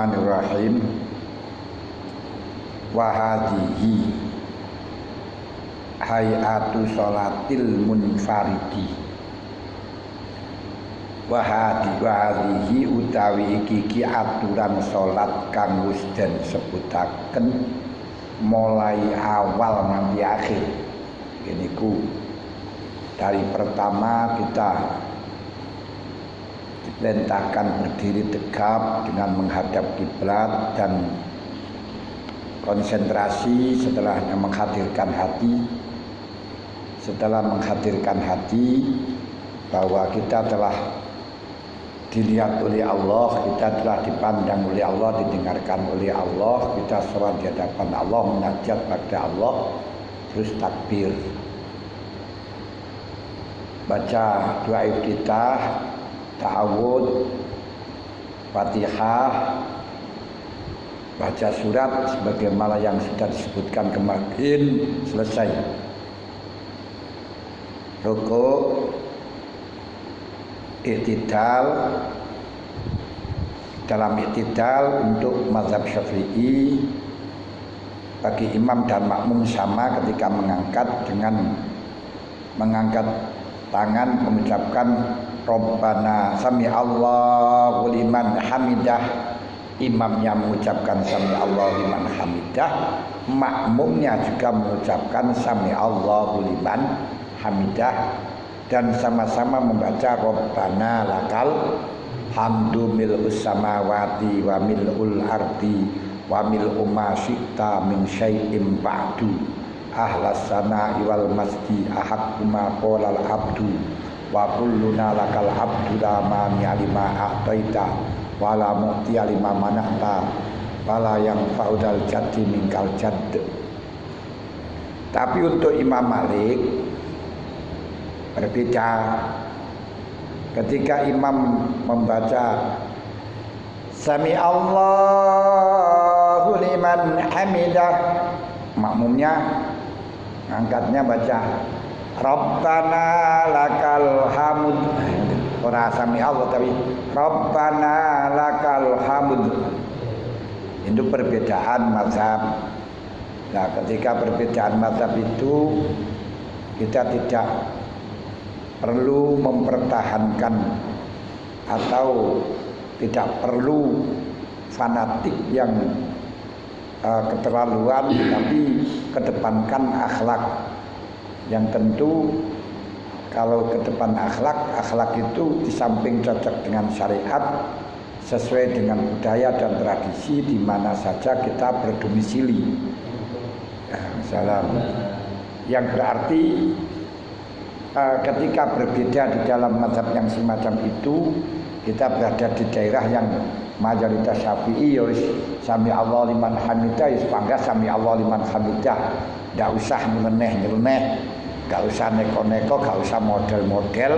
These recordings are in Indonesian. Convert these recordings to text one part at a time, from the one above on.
Bismillahirrahmanirrahim. Wa hadhihi hayatu sholatil munfaridi. Wa hadhihi utawi iki aturan salat kang wis den sebutaken mulai awal nganti akhir. Ini ku dari pertama kita diperintahkan berdiri tegap dengan menghadap kiblat dan konsentrasi setelahnya menghadirkan hati. Setelah menghadirkan hati bahwa kita telah dilihat oleh Allah, kita telah dipandang oleh Allah, didengarkan oleh Allah, kita sholat di hadapan Allah, munajat pada Allah, terus takbir, baca doa iftitah, ta'awud, Fatihah, baca surat sebagaimana yang sudah disebutkan kemarin, selesai. Rukuk, i'tidal. Dalam i'tidal untuk mazhab Syafi'i bagi imam dan makmum sama ketika mengangkat tangan mengucapkan Rabbana sami Allahu liman hamidah. Imamnya mengucapkan sami Allahu liman hamidah, makmumnya juga mengucapkan sami Allahu liman hamidah, dan sama-sama membaca Rabbana lakal hamdu mil'us samawati wa mil'ul ardi wa mil'u ma syi'ta min syai'im ba'du ahlas sana'i wal masjid ahaqqu ma qala al abdu wa kulluna lakal abdu la mani'a lima a'taita wa la mu'tiya lima manahta wa la yanfa'udal jaddi minkal jadd. Tapi untuk Imam Malik berbeda. Ketika imam membaca Sami Allahu liman hamidah, makmumnya angkatnya baca Rabbana lakal hamd. Ora Sami Allah tapi Rabbana lakal hamd. Itu perbedaan mazhab. Nah, ketika perbedaan mazhab itu kita tidak perlu mempertahankan atau tidak perlu fanatik yang keterlaluan, tapi kedepankan akhlak. Yang tentu kalau ke depan akhlak itu di samping cocok dengan syariat, sesuai dengan budaya dan tradisi di mana saja kita berdomisili. Salam. Yang berarti ketika berbeda di dalam mazhab yang semacam itu, kita berada di daerah yang mayoritas Syafi'i, ya sami Allah liman hamidah, ya bangga sami Allah liman hamidah. Enggak usah nyeleneh-nyeleneh, enggak usah neko-neko, enggak usah model-model,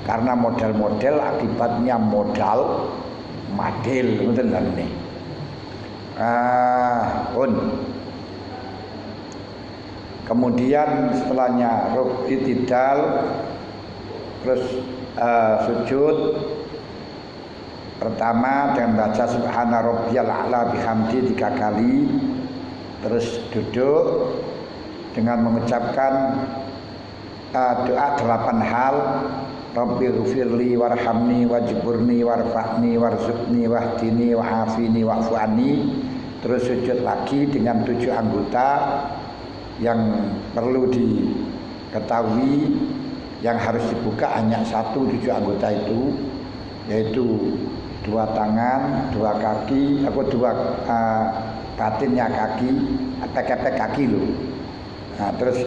karena model-model akibatnya modal madil, betul kan ini. Kemudian setelahnya i'tidal, terus sujud pertama dengan baca subhana rabbiyal a'la bihamdi 3 kali, terus duduk dengan mengucapkan doa 8 hal. Rabbi ghfirli warhamni wajburni warfa'ni warzuqni wahdini wa'afini wa'fu anni. Terus sujud lagi dengan 7 anggota. Yang perlu diketahui, yang harus dibuka hanya 1 7 anggota itu, yaitu 2 tangan, 2 kaki, atau 2 batinnya kaki, kepek kaki loh. Nah, terus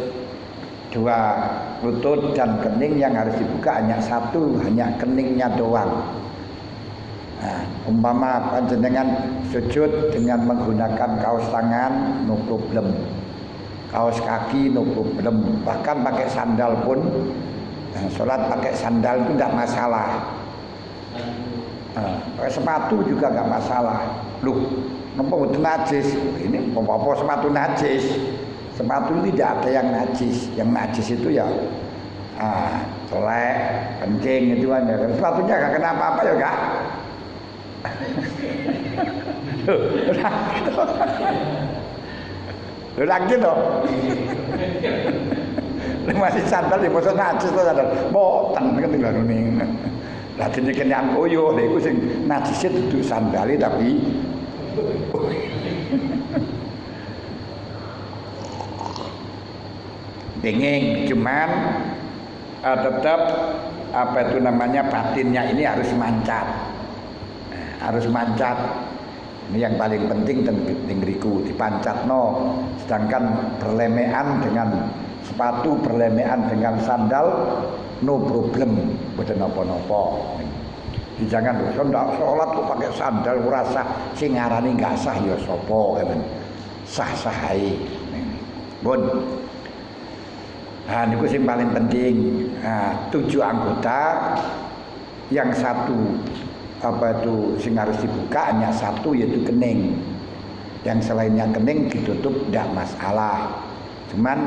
2 lutut dan kening yang harus dibuka hanya 1, hanya keningnya doang. Nah, umpama panjenengan sujud dengan menggunakan kaos tangan, no problem. Kaos kaki no problem, bahkan pakai sandal pun, sholat pakai sandal itu tidak masalah. Pakai sepatu juga nggak masalah. Loh, Nopo itu najis. Ini apa sepatu najis? Sepatu tidak ada yang najis. Yang najis itu ya celek, kencing itu aja. Sepatunya gak kena apa-apa ya kak. Ora gitu. Masih sandal di masa najis to sandal. Boten ketinggalan ning. Lah dene kenyan koyo lha iku sing najis dudu sandale tapi dingin, cuman tetap apa itu namanya batinnya ini harus mancat. Harus mancat. Ini yang paling penting dan ngriku dipancatno. Sedangkan berlemean dengan sepatu, berlemean dengan sandal no problem, mboten napa-napa. Jangan ndak salat kok pakai sandal ora sah, sing ngarani enggak sah ya sapa kan. Sah-sah ae. Pun. Nah, niku sing paling penting. Nah, 7 anggota yang satu apa itu sing harus dibuka hanya satu yaitu kening. Yang selainnya kening ditutup tidak masalah. Cuman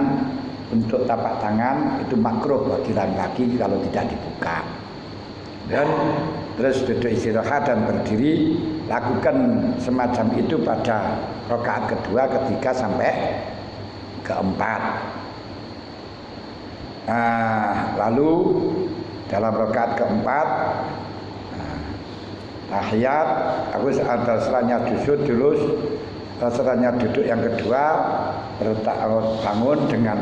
untuk tapak tangan itu makruh bagi laki-laki kalau tidak dibuka. Dan terus duduk istirahat dan berdiri, lakukan semacam itu pada rakaat kedua, ketiga sampai keempat. Nah, lalu dalam rakaat keempat tahiyat, aku setelahnya sujud dulu, setelahnya duduk yang kedua bangun dengan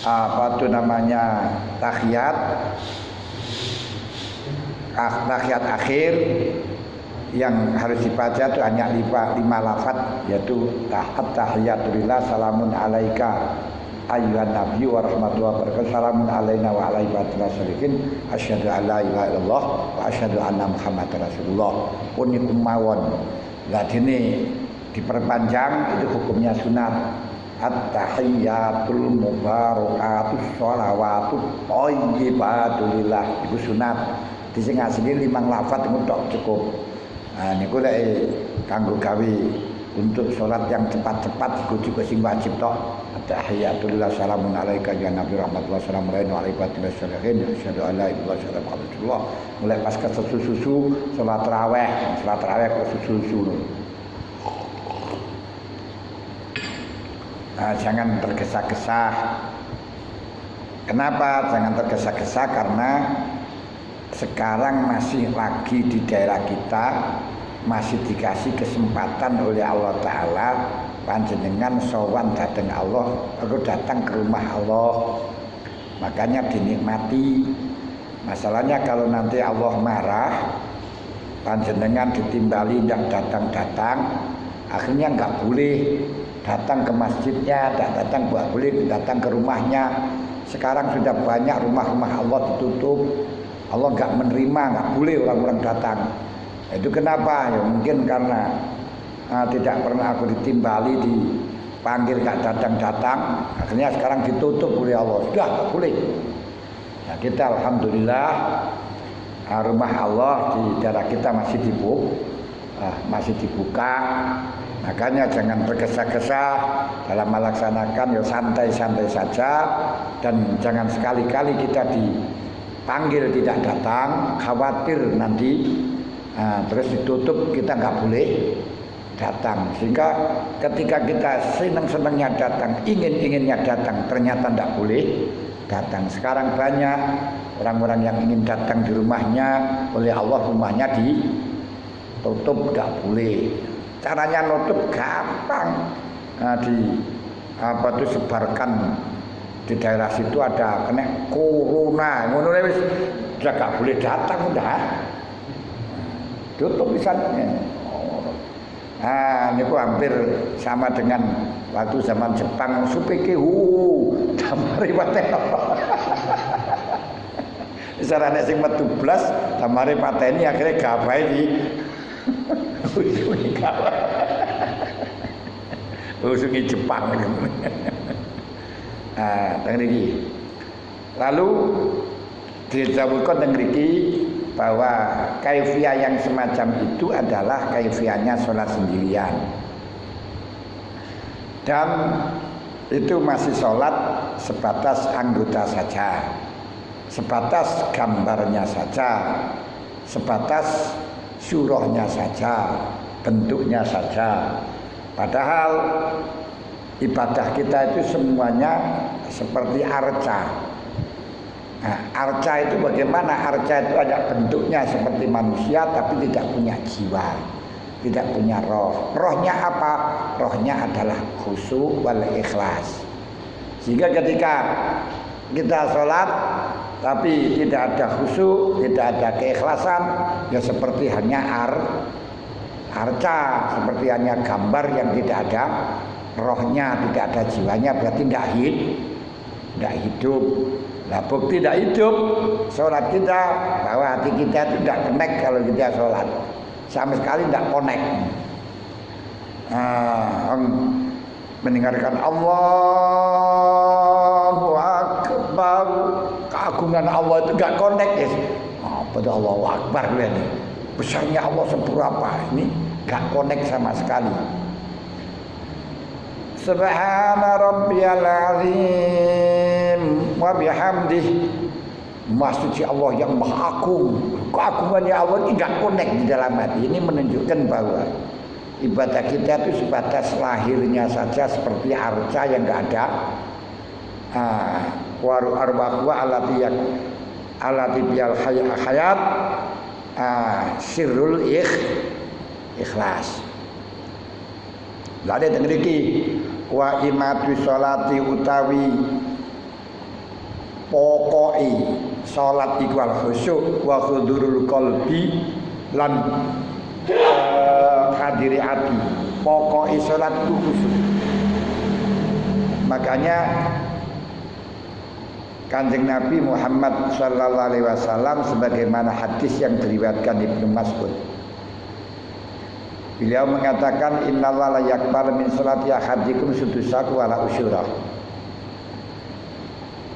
apa itu namanya tahiyat akhir yang harus dibaca itu hanya 5 lafaz, yaitu tahiyatulillah salamun alaika ayyuhan nabiyyu wa rahmatullahi wa barakatuh salamun alaina wa ala ibadillah sholihin asyhadu an la ilaha illallah wa asyhadu anna muhammadar rasulullah. Pun iku mawon. Lah dene diperpanjang itu hukumnya sunat. At-tahiyyatul mubarakatus sholawatut thayyibatulillah itu sunat. Di sing asline 5 lafaz itu tok cukup. Nah niku lek kanggo gawe untuk sholat yang cepat-cepat juga sing wajib tok. Tahiyatulillah salamun alaika ya nabi rahmatullah salamun alaina wa ala ibadillah sholihin asyhadu an la ilaha illallah wa rasulullah. Mulai pas ke susu salat tarawih ke susu. Nah, jangan tergesa-gesa. Kenapa jangan tergesa-gesa? Karena sekarang masih lagi di daerah kita masih dikasih kesempatan oleh Allah Ta'ala panjenengan sowan datang Allah, aku datang ke rumah Allah, makanya dinikmati. Masalahnya kalau nanti Allah marah, panjenengan ditimbali tidak datang-datang, akhirnya nggak boleh datang ke masjidnya, tidak datang, nggak boleh datang ke rumahnya. Sekarang sudah banyak rumah-rumah Allah ditutup, Allah nggak menerima, nggak boleh orang-orang datang. Itu kenapa? Ya mungkin karena tidak pernah aku ditimbali, dipanggil gak datang-datang, akhirnya sekarang ditutup oleh Allah. Sudah gak boleh. Nah, kita alhamdulillah rumah Allah di daerah kita masih dibuka. Makanya jangan tergesa-gesa dalam melaksanakan, ya santai-santai saja, dan jangan sekali-kali kita dipanggil tidak datang, khawatir nanti terus ditutup kita nggak boleh datang. Sehingga ketika kita senang-senangnya datang, ingin-inginnya datang, ternyata tidak boleh datang. Sekarang banyak orang-orang yang ingin datang di rumahnya, oleh Allah rumahnya ditutup, tidak boleh. Caranya nutup gampang. Sebarkan di daerah situ ada kena corona, ngono wis sudah nggak boleh datang, udah tutup misalnya. Ini hampir sama dengan waktu zaman Jepang supikehu tamari pateni. Sarane sing metu blas tamari pateni akhirnya gawae di usungi Jepang. Ngriki. Lalu disebutkan ngriki bahwa kaifiyah yang semacam itu adalah kaifiyahnya sholat sendirian, dan itu masih sholat sebatas anggota saja, sebatas gambarnya saja, sebatas surahnya saja, bentuknya saja. Padahal ibadah kita itu semuanya seperti arca. Nah, arca itu bagaimana? Arca itu ada bentuknya seperti manusia tapi tidak punya jiwa, tidak punya roh. Rohnya apa? Rohnya adalah khusyuk wal ikhlas. Sehingga ketika kita sholat tapi tidak ada khusyuk, tidak ada keikhlasan, ya seperti hanya arca, seperti hanya gambar yang tidak ada rohnya, tidak ada jiwanya, berarti tidak hidup. Nah, bukti tidak hidup sholat kita, bahwa hati kita itu tidak connect kalau kita sholat, sama sekali tidak connect. Mendengarkan Allahu Akbar, keagungan Allah itu gak connect ya. Pada Allahu Akbar ini besarnya Allah seberapa, ini gak connect sama sekali. Subhana rabbiyal azim wa bihamdihi, Maha suci Allah yang maha agung. Keagungannya Allah ini gak connect di dalam hati. Ini menunjukkan bahwa ibadah kita itu sebatas lahirnya saja seperti arca yang enggak ada waru arwahwa alati bial hayat sirrul ikhlas. Lha mriki wa imatu sholati utawi pokoke salat iku al khusyuk wa hudurul qalbi lan hadiri hati. Pokok salat itu khusyuk. Makanya Kanjeng Nabi Muhammad sallallahu alaihi wasallam sebagaimana hadis yang diriwayatkan Ibnu Mas'ud, beliau mengatakan innallaha la yaqbalu min sholati ahadikum sudusaku wala usyura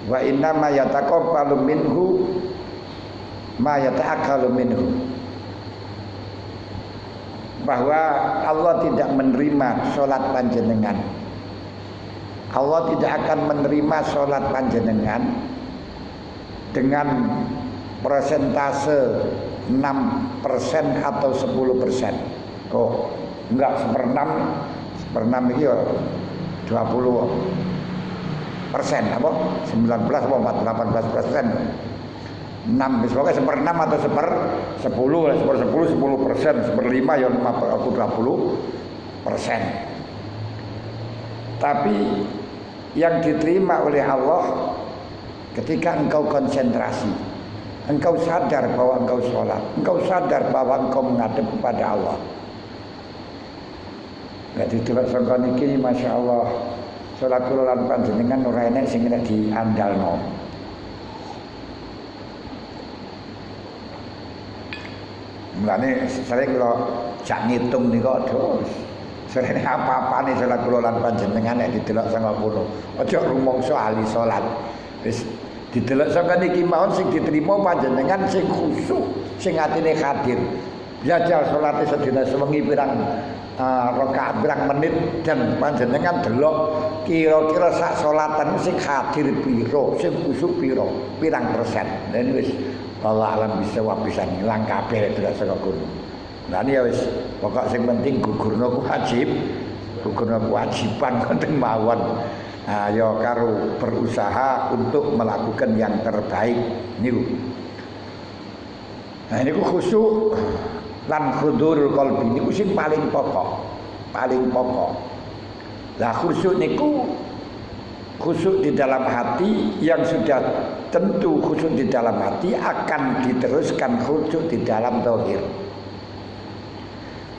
wa inna ma yataqabbalu minhu ma yata'akkalu minhu, bahwa Allah tidak menerima sholat panjenengan. Allah tidak akan menerima sholat panjenengan dengan persentase 6% atau 10%. Oh, enggak, seperenam itu 20%, apa? 19 atau 18%. 6, pokoknya seperenam atau sepersepuluh, 10%, seperlima ya 20%. Tapi yang diterima oleh Allah ketika engkau konsentrasi, engkau sadar bahwa engkau sholat, engkau sadar bahwa engkau menghadap kepada Allah. Jadi delok sangka niki Masya Allah, sholat kula lan panjenengan ora enek sing nek diandalno. Mulane sering kula jak ngitung nika terus. Serene apa-apane salat kula lan panjenengan nek didelok saka kono. Aja rumangsa ahli salat. Wis didelok saka niki mawon sing diterima panjenengan sing khusyuk, sing atine hadir. Jajal salate sedina sewengi pirang rakaat pirang menit dan panjenengan delok kira-kira sak salatan sing hadir pira, sing khusyuk pira, pirang persen. Dan wis Allah alam bisa bisa ngilang kabeh delok saka kono. Nah ini ya wis pokok sing penting gugurna ku wajib, gugurna kewajiban konten mawon. Nah ya karo berusaha untuk melakukan yang terbaik niku. Nah niku khusyuk lan hudurul qalbi niku sing paling pokok, paling pokok. Lah khusyuk niku khusyuk di dalam hati, yang sudah tentu khusyuk di dalam hati akan diteruskan khusyuk di dalam zahir.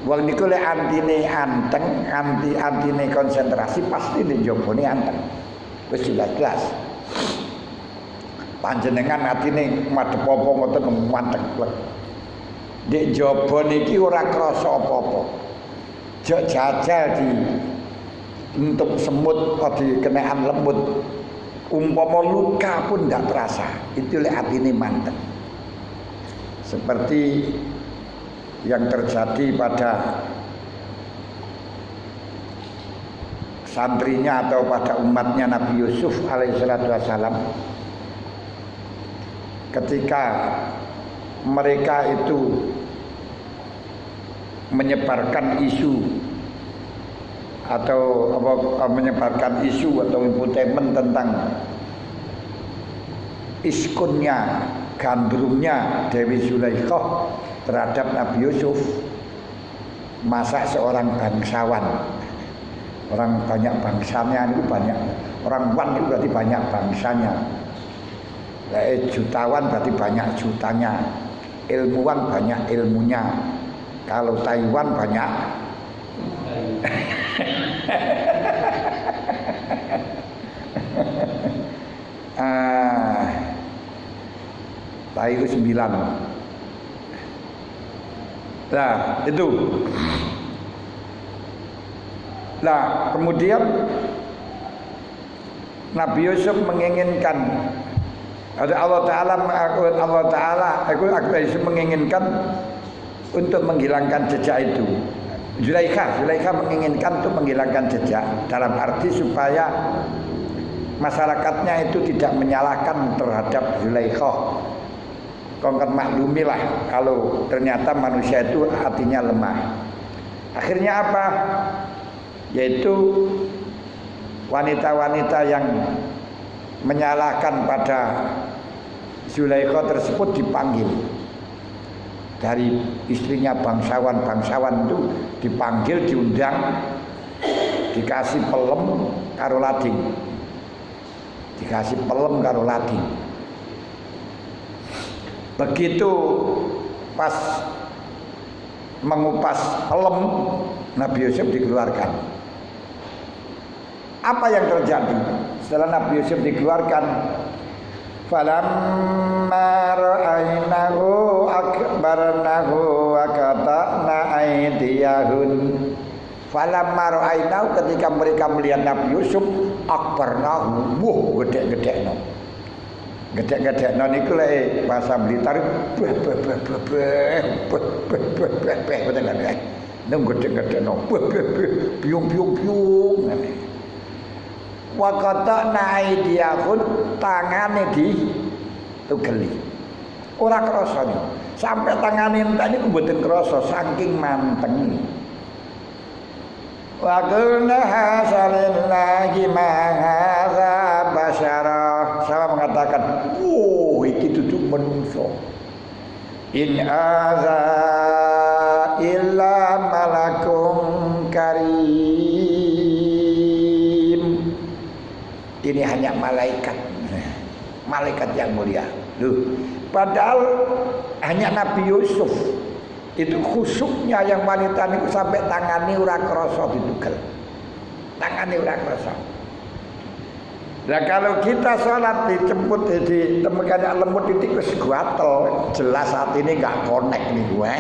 Wong niku lek antine anteng, antine konsentrasi pasti njobone anteng. Wis jelas-jelas. Panjenengan atine madhep apa ngoten manteng plek. Ndek njaba niki ora krasa apa-apa. Jek jajal di untuk semut atau kenaan lembut. Umpama luka pun ndak terasa. Itu lek atine manteng. Seperti yang terjadi pada santrinya atau pada umatnya Nabi Yusuf alaihissalatu wassalam, ketika mereka itu menyebarkan isu atau menyebarkan isu atau infotainment tentang iskunnya, gandrungnya Dewi Zulaikha terhadap Nabi Yusuf. Masa seorang bangsawan, orang banyak bangsanya itu banyak, orang wan itu berarti banyak bangsanya, jutawan berarti banyak jutanya, ilmuwan banyak ilmunya. Kalau Taiwan banyak Tai itu 9. Nah itu. Nah kemudian Nabi Yusuf menginginkan, Allah Ta'ala menginginkan untuk menghilangkan jejak itu. Zulaikha menginginkan untuk menghilangkan jejak, dalam arti supaya masyarakatnya itu tidak menyalahkan terhadap Zulaikha. Kau kan maklumilah kalau ternyata manusia itu hatinya lemah. Akhirnya apa? Yaitu wanita-wanita yang menyalahkan pada Zulaikha tersebut dipanggil. Dari istrinya bangsawan itu dipanggil, diundang, dikasih pelem karo lading. Dikasih pelem karo lading. Begitu pas mengupas pelem, Nabi Yusuf dikeluarkan. Apa yang terjadi setelah Nabi Yusuf dikeluarkan? Falamma ra'aynahu akbarnahu wa qata'na aydiyahun. Falamma ra'aynahu, ketika mereka melihat Nabi Yusuf, akbarnahu, gede-gedekno. Gede-gedekno niku lek bahasa Blitar betul kan? Nang gede-gedekno, piung-piung-piung ngene. Wa qata'na aydiyahun, tangane ditugeli. Ora krasa nih. Sampai tangane entek niku mboten krasa saking manteng. Wa qulna hasalillahi ma hadza basyara. Sama mengatakan, "Oh, iki duduk manusia. In hadza illa malakum karim." Ini hanya malaikat, malaikat yang mulia. Loh, padahal hanya Nabi Yusuf itu khusyuknya yang wanita itu sampai tangani ora krasa ditugel. Tangani ora krasa. Nah kalau kita sholat dijemput ditemukan lemut titik wis gatel, jelas saat ini enggak connect nih gue.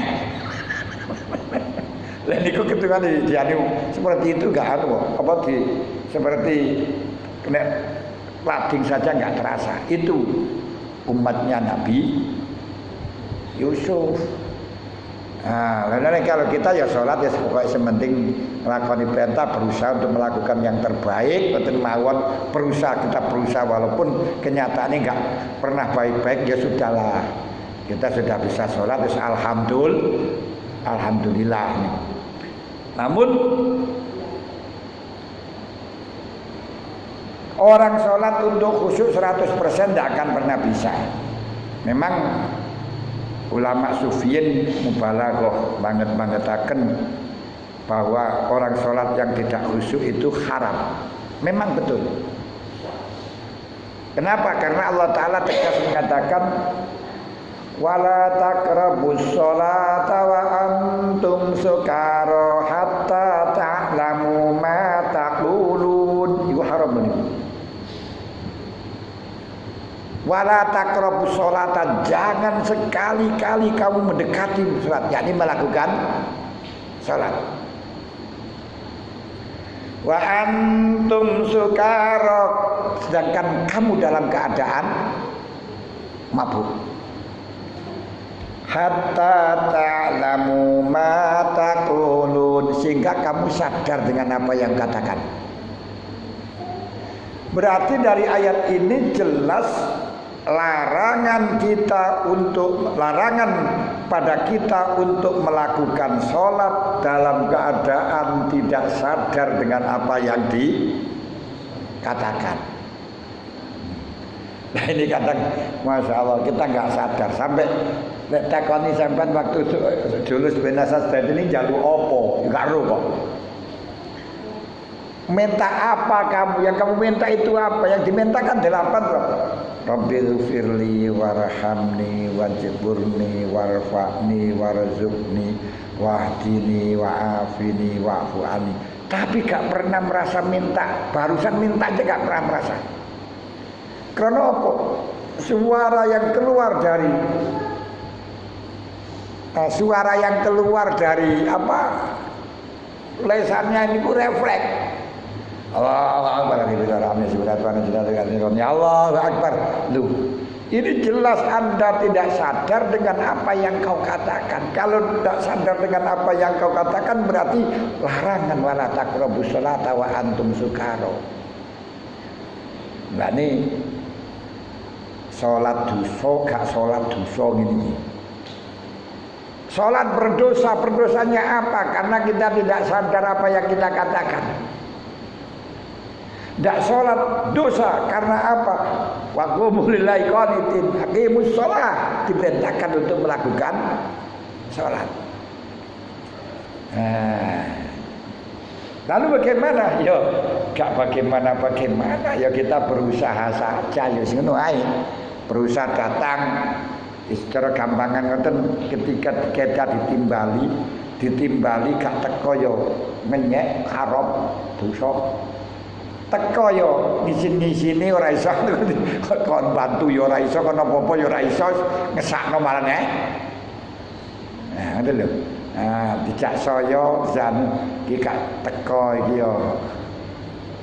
Lah niku ketika dianu seperti itu enggak apa seperti kena lading saja nggak terasa. Itu umatnya Nabi Yusuf. Nah, lalu kalau kita ya sholat ya pokoknya sementing melakukan perintah, berusaha untuk melakukan yang terbaik, betul mawon berusaha, kita berusaha walaupun kenyataannya nggak pernah baik-baik, ya sudahlah, kita sudah bisa sholat, terus alhamdulillah. Namun orang sholat untuk khusyuk 100% tidak akan pernah bisa. Memang ulama sufiyin mubalaghah banget-bangetaken bahwa orang sholat yang tidak khusyuk itu haram. Memang betul. Kenapa? Karena Allah Ta'ala tegas mengatakan wala taqrabus sholata wa antum sukara hatta ta'lamu ma taqulun. Itu haram ini. Wala taqrabus sholata, jangan sekali-kali kamu mendekati salat, yakni melakukan salat. Wa antum sukara, sedangkan kamu dalam keadaan mabuk. Hatta ta'lamu ma taqulun, sehingga kamu sadar dengan apa yang katakan. Berarti dari ayat ini jelas larangan kita untuk larangan pada kita untuk melakukan sholat dalam keadaan tidak sadar dengan apa yang dikatakan. Nah ini kadang Masya Allah kita nggak sadar sampai takoni sampean waktu julus benasas ini jalur opo nggak kok. Minta apa kamu? Yang kamu minta itu apa? Yang dimintakan 8 loh. Rabbil firli warhamni wajburni warfa'ni warzuqni wahdini wa'afini wa'fu'ani. Tapi gak pernah merasa minta. Barusan minta aja gak pernah merasa. Karena apa? Suara yang keluar dari apa? Lesannya ini ku refleks. Allahu Akbar, Allahu Akbar. Loh, ini jelas Anda tidak sadar dengan apa yang kau katakan. Kalau tidak sadar dengan apa yang kau katakan berarti larangan wala taqrabus sholata wa antum sukara. Nah ini sholat dosa gak sholat dosa ini. Sholat berdosa, berdosanya apa? Karena kita tidak sadar apa yang kita katakan. Tidak sholat dosa karena apa? Wa qumu lillahi qanitin aqimus sholat, diperintahkan untuk melakukan sholat. Lalu bagaimana? Yo, gak bagaimana. Ya kita berusaha saja. Ya ngono ae. Berusaha datang. Secara gampangan ngoten ketika kita ditimbali gak teko yo ngenyek haram dosa. Teko yo ngisin-ngisini ora iso kon bantu yo ora iso kon apa-apa yo ora iso ngesakno malah nek. Nah, ngoten lho. Nah, dijak saya jan iki gak teko iki yo.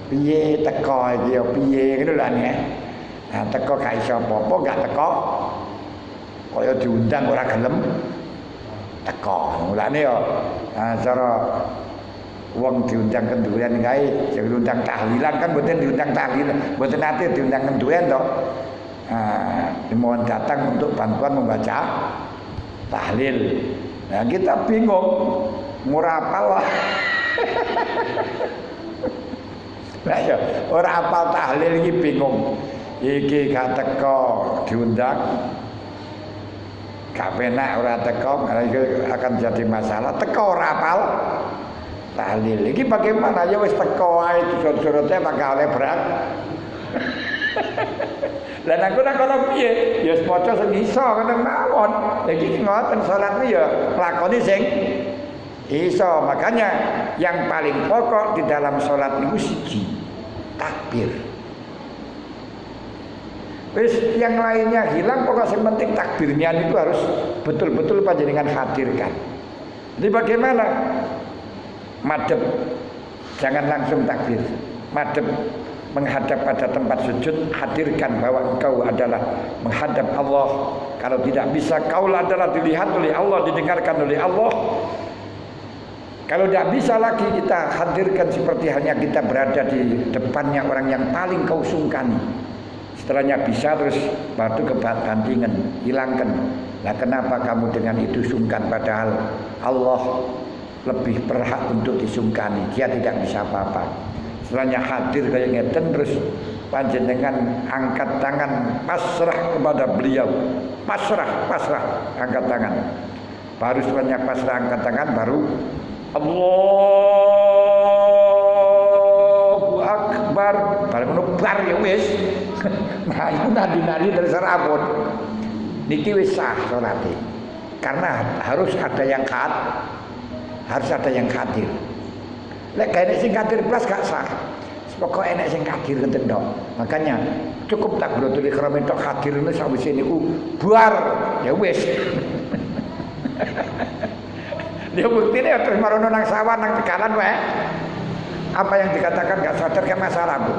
Piye teko iki yo piye ngono lho nek. Nah, teko gak iso apa-apa gak teko. Kaya diundang ora gelem teko. Mulane yo cara wong diundang kenduren kae, diundang tahlilan kan mboten diundang tahlilan, mboten nate diundang kenduren to. Dimohon datang untuk bantuan membaca tahlil. Nah, kita bingung murah apal lah. Lah ya, ora apal tahlil iki bingung. Iki gak teko diundang. Gak penak ora teko, akan jadi masalah. Teko ora apal tahlil. Iki bagaimana ya wis teko ae surut-surute bakal berat. Lah nek ora kono piye? Ya maca sing iso ngono mawon. Iki ngoten salat iki ya lakoni sing iso. Makanya yang paling pokok di dalam salat niku siji, takbir. Wis yang lainnya hilang, pokok yang penting takbirnya itu harus betul-betul panjenengan hadirkan. Jadi bagaimana? Madhep, jangan langsung takbir. Madhep menghadap pada tempat sujud, hadirkan bahwa engkau adalah menghadap Allah. Kalau tidak bisa, kau adalah dilihat oleh Allah, didengarkan oleh Allah. Kalau tidak bisa lagi, kita hadirkan seperti halnya kita berada di depannya orang yang paling kau sungkani. Setelahnya bisa, terus batu kebantingan, hilangkan. Nah, kenapa kamu dengan itu sungkan padahal Allah lebih berhak untuk disungkani, dia tidak bisa apa-apa. Setelahnya hadir kayak ngeten, terus panjenengan angkat tangan pasrah kepada beliau, pasrah angkat tangan. Baru setelahnya pasrah angkat tangan, baru Allahu Akbar, baru bar ya wis. Nah itu nadi terserah pun. Niki wis sah salate. Karena harus ada yang hadir. Lek gak enek sing hadir plus gak sah. Pokoke enek sing hadir ngenten tok. Makanya cukup takbiratul ihram tok hadir niku sawise niku buar ya wis. Dia buktine terus marono nang sawah nang tegalan wae. Apa yang dikatakan gak sadar ke masalah, Bu.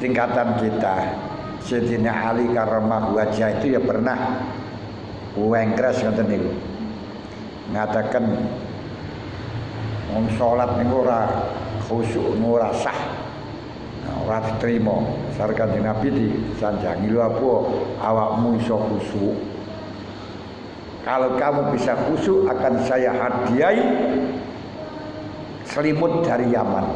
Tingkatan kita Sayyidina Ali karramah wajah itu ya pernah wengkres ngoten niku. Ngatakan wong salat niku ora khusyuk ora sah. ora diterima. Sar Kanjeng Nabi disanjangi lho apa awakmu iso khusyuk. Kalau kamu bisa khusyuk akan saya hadiahi selimut dari Yaman.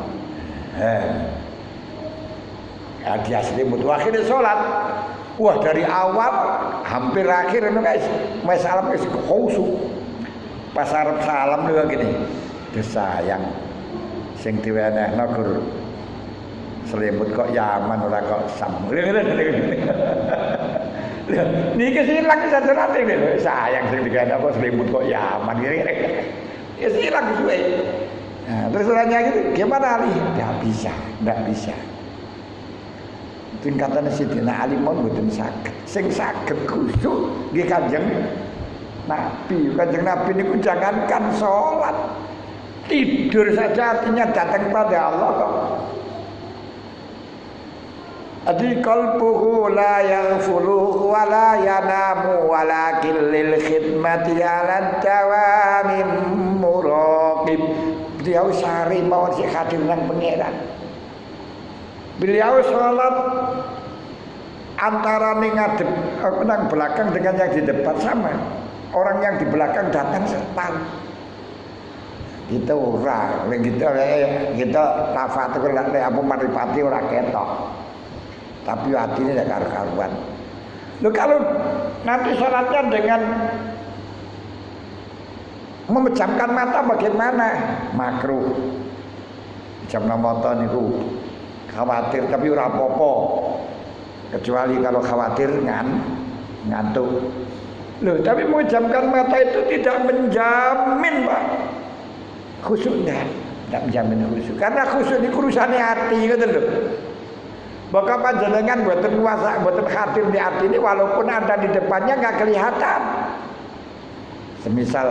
Hadiah selimut. Akhirnya sholat. Wah dari awal hampir akhir itu guys. Mas salam wis khusyuk. Pas arep salam lho gini. Sayang sing diwenehno gur selimut kok Yaman ora kok Sam. Niki silang sajarate lho, sayang sing digawe apa selimut kok Yaman kira-kira. Ya silang suwe. Nah, terus orangnya gitu, gimana Ali? Enggak bisa. Tingkatan Sidina Ali mon mboten saged. Sing saged khusyuk nggih Kanjeng Nabi. Kanjeng Nabi niku jangankan salat, tidur saja hatinya datang pada Allah kok. Adi qalbuhu la yaghfulu wa la yanamu walakin lil khidmati ala dawamin muraqib. Beliau sehari mawon sik hadir nang pangeran. Beliau sholat antara ngadep nang belakang dengan yang di depan sama. Orang yang di belakang datang tahu. Kita ora, kita tafatur lek apa maripati ora ketok. Tapi hatinya tidak karu-karuan. Loh kalau nanti sholatnya dengan memejamkan mata bagaimana? Makruh. Jam mata niku khawatir tapi ora apa-apa. Kecuali kalau khawatir ngantuk. Loh, tapi memejamkan mata itu tidak menjamin, Pak. Khusyuk enggak menjamin khusyuk. Karena khusyuk ini urusannya hati gitu loh. Maka panjenengan buatan kuasa, buatan hadir di hati ini walaupun ada di depannya nggak kelihatan. Semisal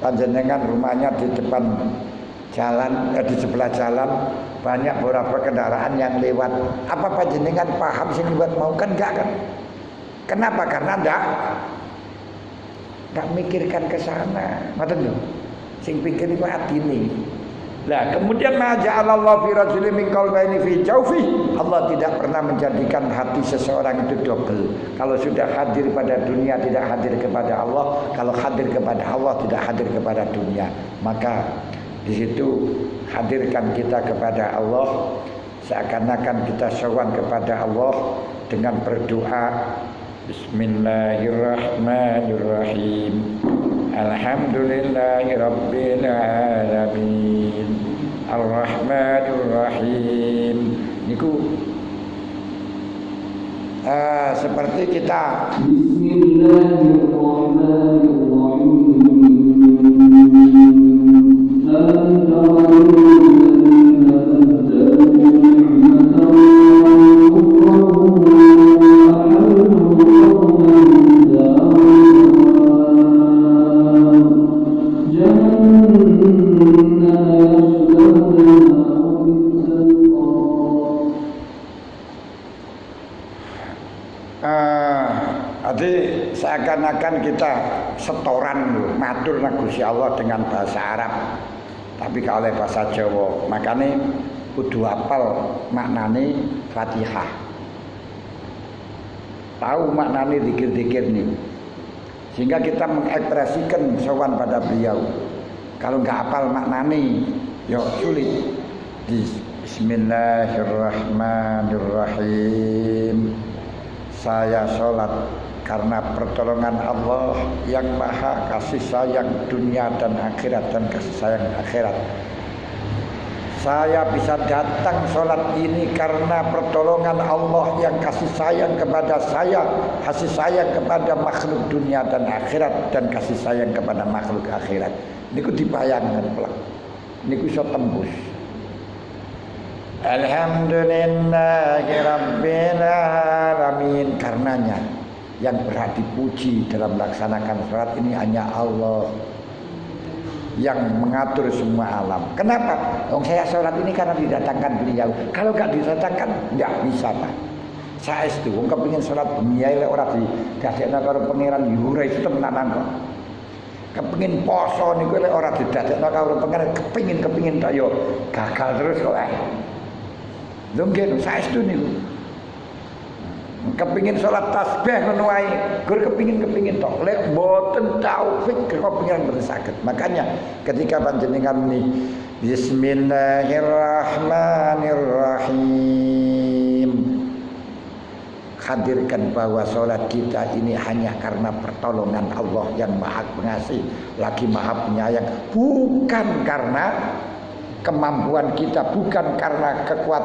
panjenengan rumahnya di depan jalan, di sebelah jalan banyak beberapa kendaraan yang lewat. Apa panjenengan paham sih buat mau kan enggak kan? Kenapa? Karena enggak mikirkan ke sana. Ngoten lho. Sing pikir iku atine. Nah, kemudian maja'alallahu fi rajulin min qalbayni fi jawfi. Allah tidak pernah menjadikan hati seseorang itu double. Kalau sudah hadir pada dunia tidak hadir kepada Allah, kalau hadir kepada Allah tidak hadir kepada dunia. Maka di situ hadirkan kita kepada Allah seakan-akan kita sowan kepada Allah dengan berdoa Bismillahirrahmanirrahim. Alhamdulillahirabbil alamin. Ar-Rahmanir-Rahim. Niku seperti kita seakan-akan kita setoran matur nang Gusti Allah dengan bahasa Arab. Tapi kalau bahasa Jawa, makanya kudu hafal maknane Fatihah. Tahu maknane zikir-zikir nih. Sehingga kita mengekspresikan sowan pada beliau. Kalau nggak hafal maknane, yo sulit. Bismillahirrahmanirrahim. Saya sholat karena pertolongan Allah yang maha kasih sayang dunia dan akhirat dan kasih sayang akhirat. Saya bisa datang sholat ini karena pertolongan Allah yang kasih sayang kepada saya, kasih sayang kepada makhluk dunia dan akhirat dan kasih sayang kepada makhluk akhirat. Niku dibayangkan pelak. Niku iso tembus. Alhamdulillahirabbil alamin. Karenanya yang berhak dipuji dalam melaksanakan sholat ini hanya Allah yang mengatur semua alam. Kenapa? Saya sholat ini karena didatangkan beliau. Kalau nggak didatangkan, nggak bisa Pak. Saya itu, kepingin sholat dunia oleh orang didadekno karo pangeran yurai itu tenanan kok. Kepingin poso niku oleh orang didadekno karo pangeran kepingin tak yo gagal terus kok. Lho nggih saestu niku. Kepingin sholat tasbih ngono wae, gur kepingin tok. Lek mboten taufik kepingin mboten saged. Makanya ketika panjenengan ni Bismillahirrahmanirrahim, hadirkan bahwa sholat kita ini hanya karena pertolongan Allah yang Maha Pengasih lagi Maha Penyayang, bukan karena kemampuan kita, bukan karena kekuatan